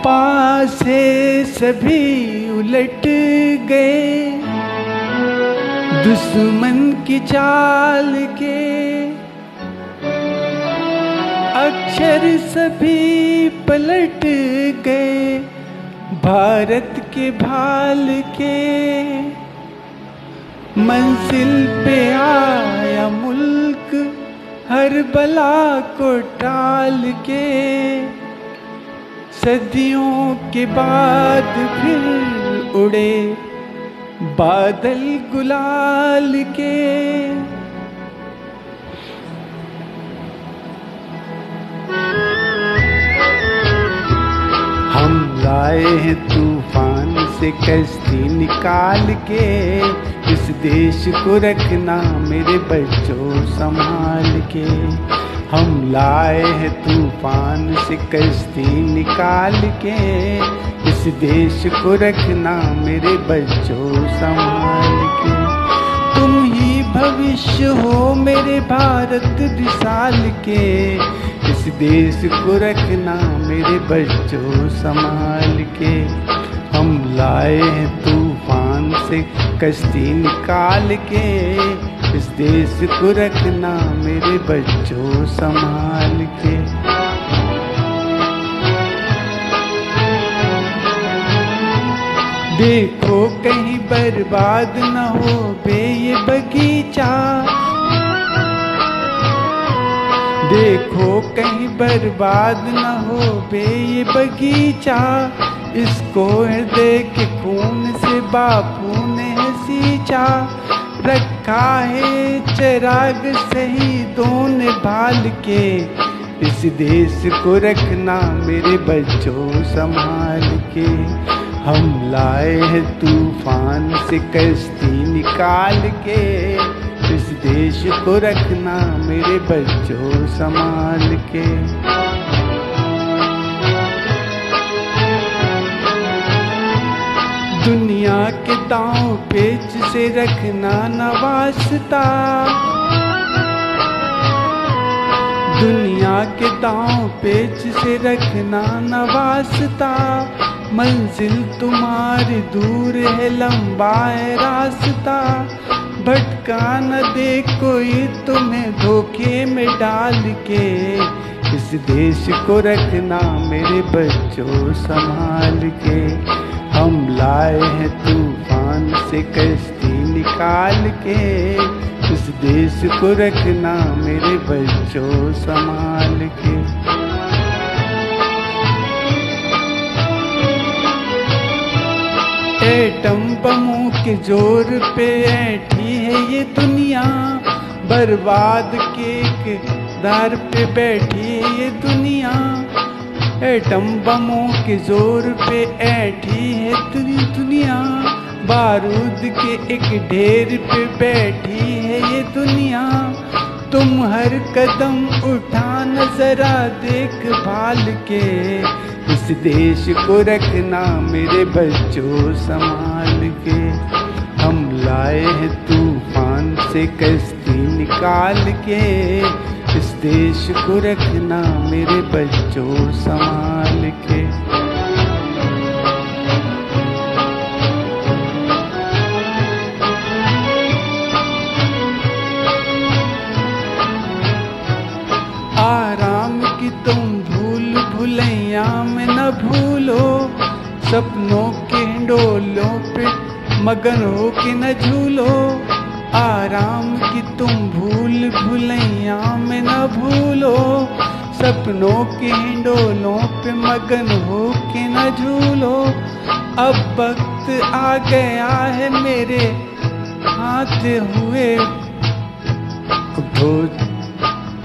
पास से सभी उलट गए दुश्मन की चाल के, अक्षर सभी पलट गए भारत के भाल के। मंजिल पे आया मुल्क हर बला को टाल के, सदियों के बाद फिर उड़े बादल गुलाल के। हम लाए हैं तूफान से कश्ती निकाल के, इस देश को रखना मेरे बच्चों संभाल के। हम लाए हैं तूफान से कश्ती निकाल के, इस देश को रखना मेरे बच्चों संभाल के। तुम ही भविष्य हो मेरे भारत विशाल के, इस देश को रखना मेरे बच्चों संभाल के। हम लाए हैं तूफान से कश्ती निकाल के, इस देश को रखना मेरे बच्चों संभाल के। देखो कहीं बर्बाद न हो बे ये बगीचा, देखो कहीं बर्बाद न हो बे ये बगीचा। इसको हृदय के खून से बापू ने सींचा, रखा है चिराग शहीदों ने भाल के, इस देश को रखना मेरे बच्चों संभाल के। हम लाए हैं तूफान से कश्ती निकाल के, इस देश को रखना मेरे बच्चों संभाल के। दुनिया के दांव पेच से रखना न वास्ता, दुनिया के दांव पेच से रखना न वास्ता। मंजिल तुम्हारी दूर है लंबा है रास्ता, भटका न दे कोई तुम्हें धोखे में डाल के, इस देश को रखना मेरे बच्चों संभाल के। हम लाए हैं तूफान से कश्ती निकाल के, इस देश को रखना मेरे बच्चों संभाल के। एटम बमों के जोर पे ऐठी है ये दुनिया, बर्बाद के दार पे बैठी है ये दुनिया। एटम बमों के जोर पे ऐठी है दुनिया, बारूद के एक ढेर पे बैठी है ये दुनिया। तुम हर कदम उठाना जरा देखभाल के, इस देश को रखना मेरे बच्चों संभाल के। हम लाए हैं तूफान से कश्ती निकाल के, इस देश को रखना मेरे बच्चों संभाल के। आराम की तुम भूल भुलैया में न भूलो, सपनों के हिंडोलों पे मगन हो के न झूलो। आराम की तुम भूल भुलैया में न भूलो, सपनों के हिंडोलों पे मगन हो के न झूलो। अब वक्त आ गया है मेरे हाथ हुए उठो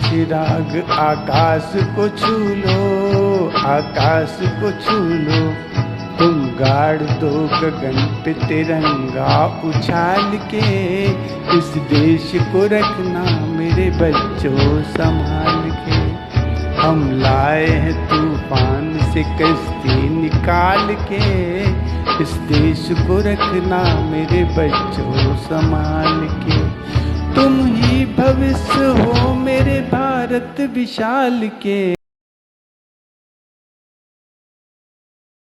चिराग, आकाश को छू लो, आकाश को छू लो। तुम गाड़ दो गगन पे तिरंगा उछाल के, इस देश को रखना मेरे बच्चों संभाल के। हम लाए हैं तूफान से कश्ती निकाल के, इस देश को रखना मेरे बच्चों संभाल के। तुम ही भविष्य हो मेरे भारत विशाल के।